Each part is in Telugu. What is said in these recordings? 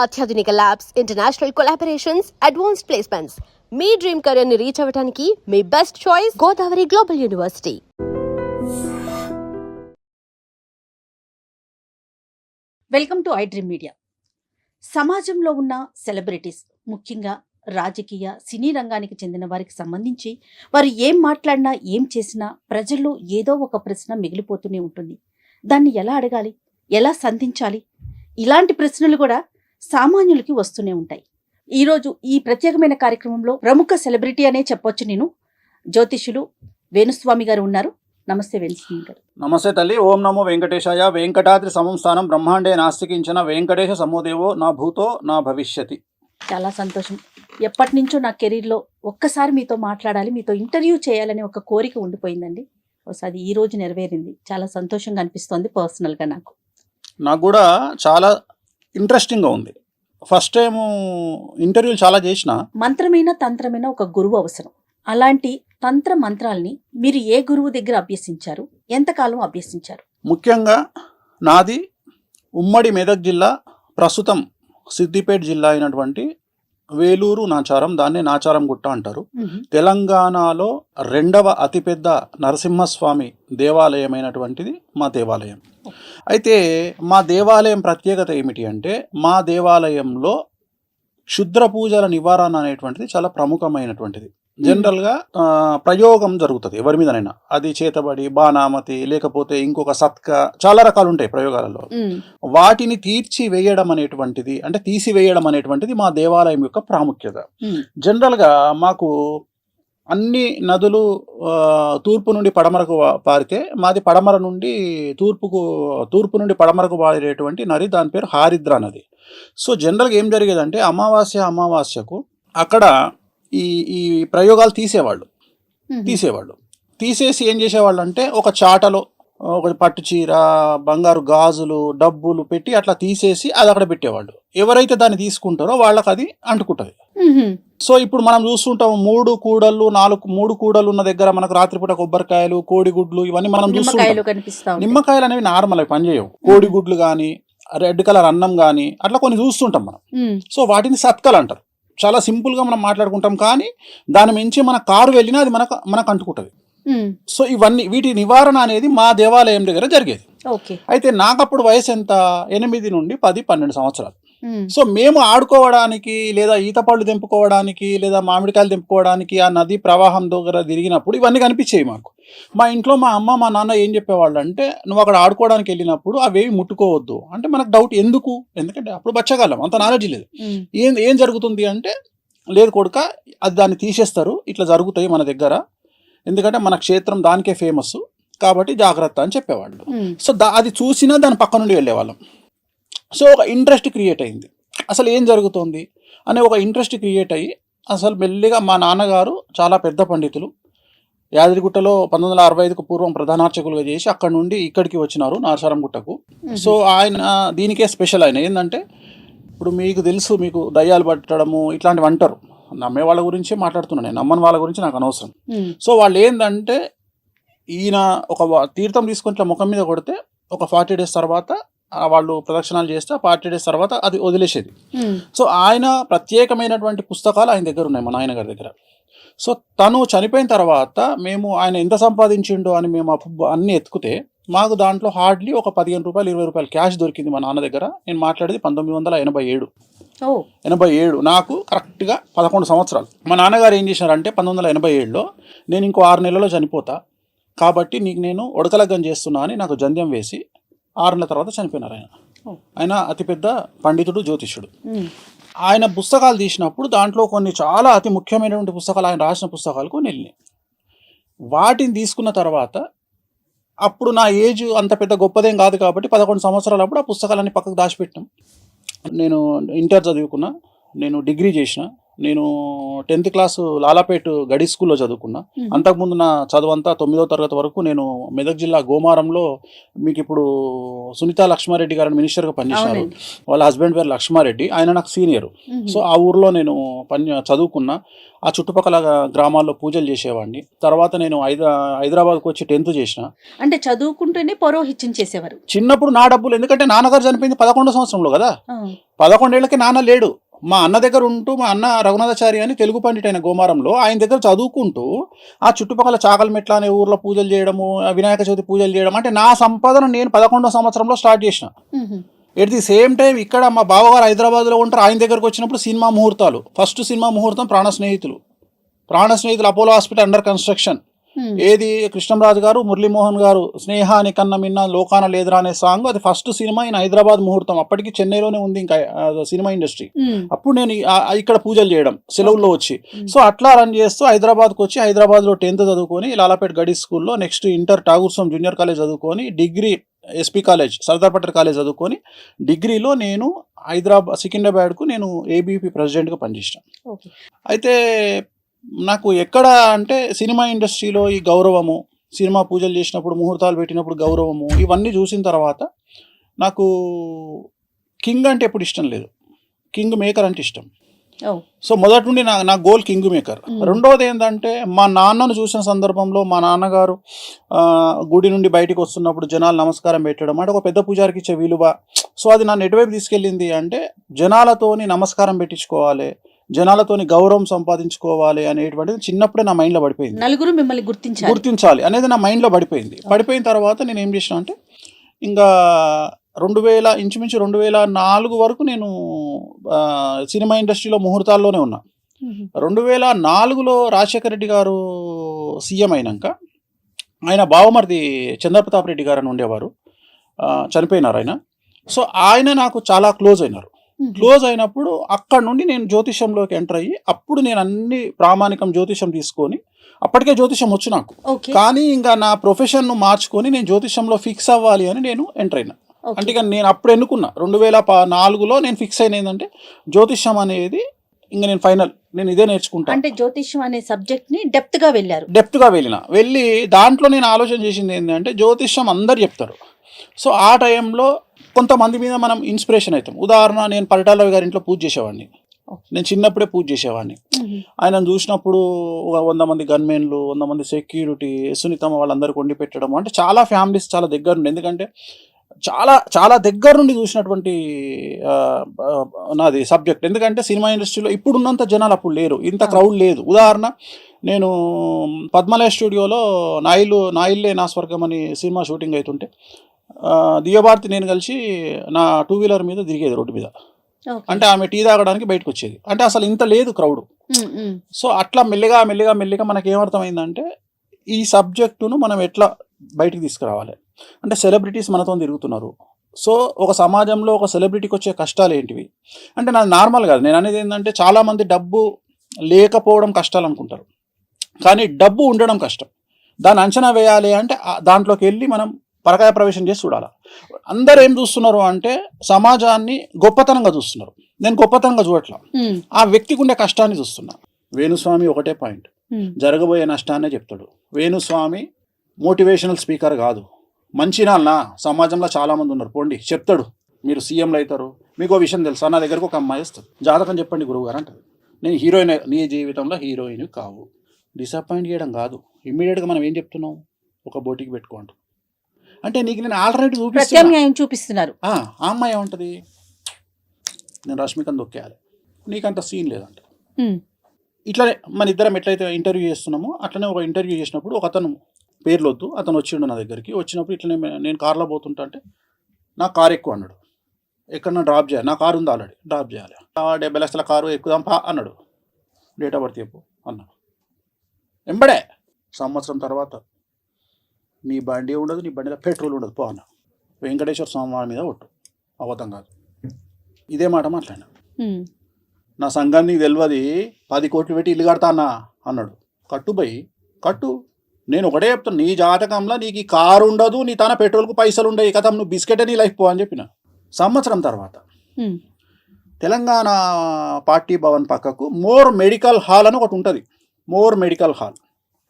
అత్యాధునిక labs, international collaborations, advanced placements. మీ డ్రీమ్ కెరీర్ ని రీచ్ అవ్వడానికి మీ best choice Godavari global university. Welcome to I dream media. సమాజంలో ఉన్న సెలబ్రిటీస్, ముఖ్యంగా రాజకీయ సినీ రంగానికి చెందిన వారికి సంబంధించి వారు ఏం మాట్లాడినా ఏం చేసినా ప్రజల్లో ఏదో ఒక ప్రశ్న మిగిలిపోతూనే ఉంటుంది. దాన్ని ఎలా అడగాలి, ఎలా సంధించాలి, ఇలాంటి ప్రశ్నలు కూడా సామాన్యులకి వస్తూనే ఉంటాయి. ఈరోజు ఈ ప్రత్యేకమైన కార్యక్రమంలో ప్రముఖ సెలబ్రిటీ అనే చెప్పొచ్చు నేను, జ్యోతిష్యులు వేణుస్వామి గారు ఉన్నారు. నమస్తే వేణుస్వామి గారు. నమస్తే తల్లి. ఓం నమో వెంకటేశాయ. వెంకటాద్రి సంస్థానం బ్రహ్మాండే నాస్తికించిన వెంకటేశ సమోదేవో నా భూతో నా భవిష్యతి. చాలా సంతోషం. ఎప్పటి నుంచో నా కెరీర్లో ఒక్కసారి మీతో మాట్లాడాలి, మీతో ఇంటర్వ్యూ చేయాలని ఒక కోరిక ఉండిపోయిందండి. అది ఈ రోజు నెరవేరింది. చాలా సంతోషంగా అనిపిస్తోంది పర్సనల్గా. నాకు కూడా చాలా ఇంట్రెస్టింగ్గా ఉంది. ఫస్ట్ టైం ఇంటర్వ్యూలు చాలా చేసిన. మంత్రమైన తంత్రమైన ఒక గురువు అవసరం. అలాంటి తంత్ర మంత్రాల్ని మీరు ఏ గురువు దగ్గర అభ్యసించారు, ఎంతకాలం అభ్యసించారు? ముఖ్యంగా నాది ఉమ్మడి మెదక్ జిల్లా, ప్రస్తుతం సిద్దిపేట జిల్లా అయినటువంటి వేలూరు నాచారం, దాన్నే నాచారం గుట్ట అంటారు. తెలంగాణలో రెండవ అతిపెద్ద నరసింహస్వామి దేవాలయమైనటువంటిది మా దేవాలయం. అయితే మా దేవాలయం ప్రత్యేకత ఏమిటి అంటే, మా దేవాలయంలో క్షుద్ర పూజల నివారణ అనేటువంటిది చాలా ప్రముఖమైనటువంటిది. జనరల్గా ప్రయోగం జరుగుతుంది ఎవరి మీదనైనా, అది చేతబడి, బాణామతి, లేకపోతే ఇంకొక సత్క, చాలా రకాలు ఉంటాయి ప్రయోగాలలో. వాటిని తీర్చివేయడం అనేటువంటిది, అంటే తీసివేయడం అనేటువంటిది మా దేవాలయం యొక్క ప్రాముఖ్యత. జనరల్గా మాకు అన్ని నదులు తూర్పు నుండి పడమరకు పారితే, మాది పడమర నుండి తూర్పు నుండి పడమరకు పారేటువంటి నది, దాని పేరు హారిద్రా నది. సో జనరల్గా ఏం జరిగేదంటే, అమావాస్యకు అక్కడ ఈ ప్రయోగాలు తీసేవాళ్ళు. తీసేసి ఏం చేసేవాళ్ళు అంటే, ఒక చాటలో ఒక పట్టు చీర, బంగారు గాజులు, డబ్బులు పెట్టి అట్లా తీసేసి అది అక్కడ పెట్టేవాళ్ళు. ఎవరైతే దాన్ని తీసుకుంటారో వాళ్ళకి అది అంటుకుంటుంది. సో ఇప్పుడు మనం చూస్తుంటాం, 3 కూడళ్ళు ఉన్న దగ్గర మనకు రాత్రిపూట కొబ్బరికాయలు, కోడిగుడ్లు, ఇవన్నీ మనం చూస్తుంటాం. నిమ్మకాయలు అనేవి నార్మల్, అవి పనిచేయవు. కోడిగుడ్లు కానీ, రెడ్ కలర్ అన్నం కానీ, అట్లా కొన్ని చూస్తుంటాం మనం. సో వాటిని సత్కలు అంటారు. చాలా సింపుల్గా మనం మాట్లాడుకుంటాం, కానీ దాని మించి మన కారు వెళ్ళినా అది మనకు అంటుకుంటుంది. సో వీటి నివారణ అనేది మా దేవాలయం దగ్గర జరిగేది. అయితే నాకు అప్పుడు వయసు ఎంత, 8 నుండి 10, 12 సంవత్సరాలు. సో మేము ఆడుకోవడానికి, లేదా ఈత పళ్ళు తెంపుకోవడానికి, లేదా మామిడికాయలు తెంపుకోవడానికి ఆ నది ప్రవాహం దగ్గర తిరిగినప్పుడు ఇవన్నీ కనిపించేవి మాకు. మా ఇంట్లో మా అమ్మ, మా నాన్న ఏం చెప్పేవాళ్ళు అంటే, నువ్వు అక్కడ ఆడుకోవడానికి వెళ్ళినప్పుడు అవేవి ముట్టుకోవద్దు అంటే. మనకు డౌట్, ఎందుకంటే అప్పుడు బచ్చగాళ్ళం, అంత నాలెడ్జ్ లేదు. ఏం జరుగుతుంది అంటే, లేదు కొడుక, అది దాన్ని తీసేస్తారు, ఇట్లా జరుగుతాయి మన దగ్గర, ఎందుకంటే మన క్షేత్రం దానికే ఫేమస్, కాబట్టి జాగ్రత్త అని చెప్పేవాళ్ళు. సో అది చూసినా దాని పక్క నుండి వెళ్ళేవాళ్ళం. సో ఒక ఇంట్రెస్ట్ క్రియేట్ అయింది, అసలు ఏం జరుగుతుంది అనే ఒక ఇంట్రెస్ట్ క్రియేట్ అయ్యి, అసలు మెల్లిగా మా నాన్నగారు చాలా పెద్ద పండితులు, యాదగిరిగుట్టలో 1965కు పూర్వం ప్రధానార్చకులుగా చేసి అక్కడ నుండి ఇక్కడికి వచ్చినారు నాచారం గుట్టకు. సో ఆయన దీనికే స్పెషల్. ఆయన ఏంటంటే, ఇప్పుడు మీకు తెలుసు, మీకు దయ్యాలు పట్టడము ఇట్లాంటివి అంటారు. నమ్మే వాళ్ళ గురించే మాట్లాడుతున్నాను నేను, నమ్మని వాళ్ళ గురించి నాకు అనవసరం. సో వాళ్ళు ఏంటంటే, ఈయన ఒక తీర్థం తీసుకొని ఇట్లా ముఖం మీద కొడితే ఒక 40 days తర్వాత వాళ్ళు ప్రదక్షిణాలు చేస్తే 40 days తర్వాత అది వదిలేసేది. సో ఆయన ప్రత్యేకమైనటువంటి పుస్తకాలు ఆయన దగ్గర ఉన్నాయి, మా నాయనగారి దగ్గర. సో తను చనిపోయిన తర్వాత మేము ఆయన ఎంత సంపాదించిండో అని మేము అన్ని ఎత్తుకుతే, మాకు దాంట్లో హార్డ్లీ ఒక 15 రూపాయలు, 20 రూపాయలు క్యాష్ దొరికింది మా నాన్న దగ్గర. నేను మాట్లాడేది 1987. నాకు కరెక్ట్గా 11 సంవత్సరాలు. మా నాన్నగారు ఏం చేశారంటే, 1987లో నేను ఇంకో 6 నెలల్లో చనిపోతా కాబట్టి నీకు నేను ఒడకలగ్గం చేస్తున్నా అని నాకు జంధ్యం వేసి 6 నెలల తర్వాత చనిపోయినారు ఆయన. ఆయన అతిపెద్ద పండితుడు, జ్యోతిష్యుడు. ఆయన పుస్తకాలు తీసినప్పుడు దాంట్లో కొన్ని చాలా అతి ముఖ్యమైనటువంటి పుస్తకాలు, ఆయన రాసిన పుస్తకాలు కొన్ని వెళ్ళినాయి. వాటిని తీసుకున్న తర్వాత, అప్పుడు నా ఏజ్ అంత పెద్ద గొప్పదేం కాదు కాబట్టి 11 సంవత్సరాలు అప్పుడు ఆ పుస్తకాలన్నీ పక్కకు దాచిపెట్టాం. నేను ఇంటర్ చదువుకున్నా, నేను డిగ్రీ చేసిన, నేను 10th క్లాసు లాలాపేట్ గడి స్కూల్లో చదువుకున్నా. అంతకుముందు నా చదువంతా 9వ తరగతి వరకు నేను మెదక్ జిల్లా గోమారంలో, మీకు ఇప్పుడు సునీతా లక్ష్మారెడ్డి గారు మినిస్టర్గా పనిచేశారు. వాళ్ళ హస్బెండ్ పేరు లక్ష్మారెడ్డి, ఆయన నాకు సీనియర్. సో ఆ ఊర్లో నేను చదువుకున్నా. ఆ చుట్టుపక్కల గ్రామాల్లో పూజలు చేసేవాడిని. తర్వాత నేను హైదరాబాద్కి వచ్చి 10th చేసిన. అంటే చదువుకుంటూనే పౌరోహిత్యం చేసేవారు చిన్నప్పుడు నా డబ్బులు, ఎందుకంటే నాన్నగారు చనిపోయింది 11వ సంవత్సరంలో కదా, 11 ఏళ్ళకి నాన్న లేడు. మా అన్న దగ్గర ఉంటూ, మా అన్న రఘునాథాచారి అని తెలుగు పండిట్ అయిన గోమారంలో, ఆయన దగ్గర చదువుకుంటూ ఆ చుట్టుపక్కల చాకల్మెట్ల అనే ఊర్లో పూజలు చేయడము, వినాయక చవితి పూజలు చేయడం, అంటే నా సంపాదన నేను 11వ సంవత్సరంలో స్టార్ట్ చేసిన. ఎట్ ది సేమ్ టైం ఇక్కడ మా బావగారు హైదరాబాద్లో ఉంటారు. ఆయన దగ్గరకు వచ్చినప్పుడు సినిమా ముహూర్తాలు, ఫస్ట్ సినిమా ముహూర్తం ప్రాణ స్నేహితులు అపోలో హాస్పిటల్ అండర్ కన్స్ట్రక్షన్. ఏది కృష్ణంరాజు గారు, మురళీమోహన్ గారు స్నేహాని కన్న మిన్న లోకాన లేదురా అనే సాంగ్, అది ఫస్ట్ సినిమా ఇన్ హైదరాబాద్ ముహూర్తం. అప్పటికి చెన్నైలోనే ఉంది ఇంకా సినిమా ఇండస్ట్రీ. అప్పుడు నేను ఇక్కడ పూజలు చేయడం సెలవుల్లో వచ్చి, సో అట్లా రన్ చేస్తూ హైదరాబాద్కి వచ్చి హైదరాబాద్లో 10th చదువుకొని లాలాపేట్ గడి స్కూల్లో, next inter Tagore junior college చదువుకొని, degree SP college Sardar Patel college చదువుకొని, డిగ్రీలో నేను సికింద్రాబాద్కు నేను ఏబీపీ ప్రెసిడెంట్గా పనిచేసాను. అయితే నాకు ఎక్కడ అంటే సినిమా ఇండస్ట్రీలో ఈ గౌరవము, సినిమా పూజలు చేసినప్పుడు ముహూర్తాలు పెట్టినప్పుడు గౌరవము, ఇవన్నీ చూసిన తర్వాత నాకు కింగ్ అంటే ఎప్పుడు ఇష్టం లేదు, కింగ్ మేకర్ అంటే ఇష్టం. సో మొదటి నుండి నా గోల్ కింగ్ మేకర్. రెండవది ఏంటంటే, మా నాన్నను చూసిన సందర్భంలో మా నాన్నగారు గుడి నుండి బయటికి వస్తున్నప్పుడు జనాలు నమస్కారం పెట్టడం అంటే ఒక పెద్ద పూజారికి ఇచ్చే విలువ. సో అది నన్ను ఎటువైపు తీసుకెళ్ళింది అంటే, జనాలతోని నమస్కారం పెట్టించుకోవాలి, జనాలతోని గౌరవం సంపాదించుకోవాలి అనేటువంటిది చిన్నప్పుడే నా మైండ్లో పడిపోయింది. నలుగురు మిమ్మల్ని గుర్తించాలి అనేది నా మైండ్లో పడిపోయిన తర్వాత నేను ఏం చేసిన అంటే, ఇంకా ఇంచుమించు 2004 వరకు నేను సినిమా ఇండస్ట్రీలో ముహూర్తాల్లోనే ఉన్నా. 2004లో రాజశేఖర రెడ్డి గారు సీఎం అయినాక, ఆయన బావమరిది చంద్రప్రతాప్ రెడ్డి గారు అని ఉండేవారు, చనిపోయినారు ఆయన. సో ఆయన నాకు చాలా క్లోజ్ అయినప్పుడు అక్కడ నుండి నేను జ్యోతిష్యంలోకి ఎంటర్ అయ్యి, అప్పుడు నేను అన్ని ప్రామాణికం జ్యోతిష్యం తీసుకొని, అప్పటికే జ్యోతిష్యం వచ్చు నాకు, కానీ ఇంకా నా ప్రొఫెషన్ను మార్చుకొని నేను జ్యోతిష్యంలో ఫిక్స్ అవ్వాలి అని నేను ఎంటర్ అయినా. అంటే ఇక నేను అప్పుడు ఎన్నుకున్నా 2004లో నేను ఫిక్స్ అయిన ఏంటంటే, జ్యోతిష్యం అనేది ఇంకా నేను ఫైనల్, నేను ఇదే నేర్చుకుంటాను. అంటే జ్యోతిష్యం అనే సబ్జెక్ట్ ని డెప్త్ గా వెళ్ళి దాంట్లో నేను ఆలోచన చేసింది ఏంటంటే, జ్యోతిష్యం అందరు చెప్తారు. సో ఆ టైంలో కొంతమంది మీద మనం ఇన్స్పిరేషన్ అవుతాం. ఉదాహరణ, నేను పరిటాల గారి ఇంట్లో పూజ చేసేవాడిని, నేను చిన్నప్పుడే పూజ చేసేవాడిని. ఆయనను చూసినప్పుడు ఒక 100 మంది గన్మెన్లు, 100 మంది సెక్యూరిటీ, సునీతమ్మ వాళ్ళందరికీ వండి పెట్టడం, అంటే చాలా ఫ్యామిలీస్ చాలా దగ్గర నుండి, ఎందుకంటే చాలా చాలా దగ్గర నుండి చూసినటువంటి నాది సబ్జెక్ట్. ఎందుకంటే సినిమా ఇండస్ట్రీలో ఇప్పుడున్నంత జనాలు అప్పుడు లేరు, ఇంత క్రౌడ్ లేదు. ఉదాహరణ, నేను పద్మలయ స్టూడియోలో నా ఇల్లే స్వర్గం అని సినిమా షూటింగ్ అవుతుంటే, దివ్యభారతి నేను కలిసి నా 2 వీలర్ మీద తిరిగేది రోడ్డు మీద. అంటే ఆమె టీ తాగడానికి బయటకు వచ్చేది, అంటే అసలు ఇంత లేదు క్రౌడ్. సో అట్లా మెల్లిగా మనకి ఏమర్థమైందంటే, ఈ సబ్జెక్టును మనం ఎట్లా బయటికి తీసుకురావాలి అంటే, సెలబ్రిటీస్ మనతో తిరుగుతున్నారు. సో ఒక సమాజంలో ఒక సెలబ్రిటీకి వచ్చే కష్టాలు ఏంటివి అంటే, నాది నార్మల్ కాదు. నేను అనేది ఏంటంటే, చాలామంది డబ్బు లేకపోవడం కష్టాలు అనుకుంటారు, కానీ డబ్బు ఉండడం కష్టం. దాన్ని అంచనా వేయాలి అంటే దాంట్లోకి వెళ్ళి మనం పరకాయ ప్రవేశం చేసి చూడాలి. అందరు ఏం చూస్తున్నారు అంటే, సమాజాన్ని గొప్పతనంగా చూస్తున్నారు. నేను గొప్పతనంగా చూడట్లా, ఆ వ్యక్తికి ఉండే కష్టాన్ని చూస్తున్నా. వేణుస్వామి ఒకటే పాయింట్, జరగబోయే నష్టాన్నే చెప్తాడు. వేణుస్వామి మోటివేషనల్ స్పీకర్ కాదు. మంచి నాన్న సమాజంలో చాలామంది ఉన్నారు, పోండి చెప్తాడు, మీరు సీఎంలు అవుతారు. మీకు విషయం తెలుసా, నా దగ్గరకు ఒక అమ్మాయి వస్తుంది, జాతకం చెప్పండి గురువుగారు అంటారు. నేను హీరోయిన్, నీ జీవితంలో హీరోయిన్ కావు. డిసప్పాయింట్ చేయడం కాదు, ఇమ్మీడియట్గా మనం ఏం చెప్తున్నాం, ఒక బోటికి పెట్టుకోండి అంటే, నీకు నేను ఆల్టర్నేటివ్ చూపిస్తున్నారు. ఆ అమ్మాయి ఏమంటుంది, నేను రష్మికను దొక్కేయాలి, నీకంత సీన్ లేదంట. ఇట్లనే మన ఇద్దరం ఎట్లయితే ఇంటర్వ్యూ చేస్తున్నామో, అట్లనే ఒక ఇంటర్వ్యూ చేసినప్పుడు ఒక అతను, పేర్లొద్దు, అతను వచ్చిండు నా దగ్గరికి. వచ్చినప్పుడు ఇట్లనే నేను కార్లో పోతుంటా అంటే, నా కారు ఎక్కువ అన్నాడు, ఎక్కడ డ్రాప్ చేయాలి, నా కారు ఉంది ఆల్రెడీ, డ్రాప్ చేయాలి. 70 లక్షల కారు ఎక్కుదాం పా అన్నాడు. డేట్ ఆఫ్ బర్త్ చెప్పు అన్నా. వెంబడే సంవత్సరం తర్వాత, నీ బండి ఉండదు, నీ బండిలో పెట్రోల్ ఉండదు పో అన్న. వెంకటేశ్వర స్వామి మీద ఒట్టు, అబద్ధం కాదు. ఇదే మాట మాట్లాడినా. నా సంఘాన్ని తెలియదు, 10 కోట్లు పెట్టి ఇల్లు కడతా అన్నా అన్నాడు. కట్టు. నేను ఒకటే చెప్తాను, నీ జాతకంలో నీకు ఈ కారు ఉండదు, నీ తన పెట్రోల్కు పైసలు ఉండవు, కథ నువ్వు బిస్కెటే నీ లైఫ్ పో అని చెప్పిన. సంవత్సరం తర్వాత తెలంగాణ పార్టీ భవన్ పక్కకు మోర్ మెడికల్ హాల్ అని ఒకటి ఉంటుంది. More medical hall.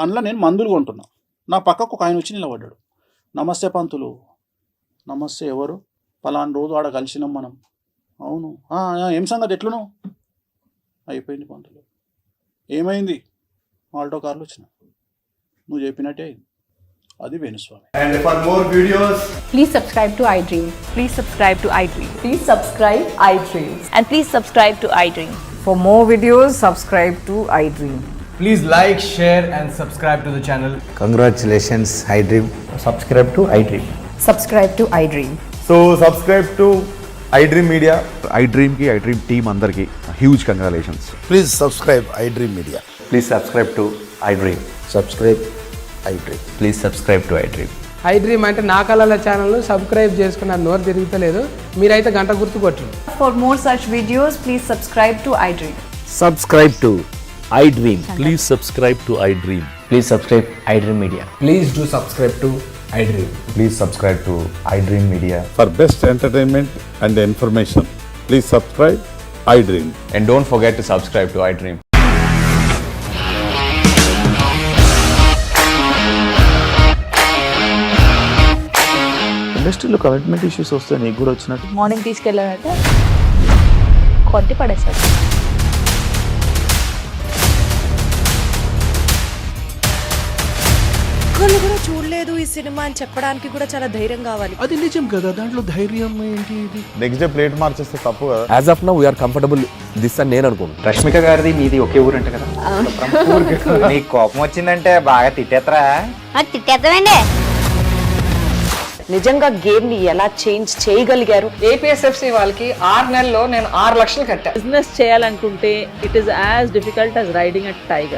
అందులో నేను మందులు కొంటున్నా. నా పక్కకు ఒక ఆయన వచ్చి నిలబడ్డాడు. నమస్తే పంతులు. నమస్తే, ఎవరు? పలానా రోజు ఆడ కలిసినాం మనం. అవును. ఏం సంగతి, ఎట్లును? అయిపోయింది పంతులు. ఏమైంది? ఆల్టో కార్లు వచ్చిన. నువ్వు చెప్పినట్టే అయింది. అది Venu Swamy. And for more videos, Please subscribe to iDream. Please subscribe to iDream. Please subscribe iDream. And please subscribe to iDream. For more videos, subscribe to iDream. please like, share, and subscribe to the channel. Congratulations, iDream. Subscribe to iDream. Subscribe to iDream. So subscribe to iDream Media. iDream team అందరికి huge congratulations. Please subscribe iDream Media. Please subscribe to iDream. Subscribe iDream. Please subscribe to iDream. iDream అంటే నా కళల ఛానల్ సబ్స్క్రైబ్ చేసుకున్న నోరు తిరుగుతలేదు. మీరైతే గంట గుర్తు కొట్టండి. For more such videos, please subscribe to iDream. Subscribe to iDream. Please subscribe to iDream. Please subscribe iDream Media. Please do subscribe to iDream. Please subscribe to iDream Media. For best entertainment and information, please subscribe iDream. And don't forget to subscribe to iDream. ఇండస్ట్రీలో కమిట్మెంట్ ఇష్యూస్ వస్తే నీకు కూడా వచ్చినట్టు. మార్నింగ్ తీసుకెళ్ళారంటే కొట్టి పడేస్తారు. ఒక్కళ్ళు కూడా చూడలేదు ఈ సినిమా అని చెప్పడానికి కూడా చాలా ధైర్యం కావాలి. అది నిజం కదా, దాంట్లో ధైర్యం ఏంటి? ఇది నెక్స్ట్ డే ప్లేట్ మార్చేస్తే తప్పు కదా. As of now, we are comfortable this అని నేను అనుకుంటున్నాను. రష్మిక గారిది మీది ఒకే ఊరు అంట కదా. నీకు కోపం వచ్చిందంటే బాగా తిట్టేత్తరా? తిట్టేద్దామండి. నిజంగా గేమ్ ని ఎలా చేంజ్ చేయగలిగారు? APSFC వాళ్ళకి 6 నెలల్లో నేను 6 లక్షలు కట్టా. బిజినెస్ చేయాలనుకుంటే it is as difficult as riding a tiger.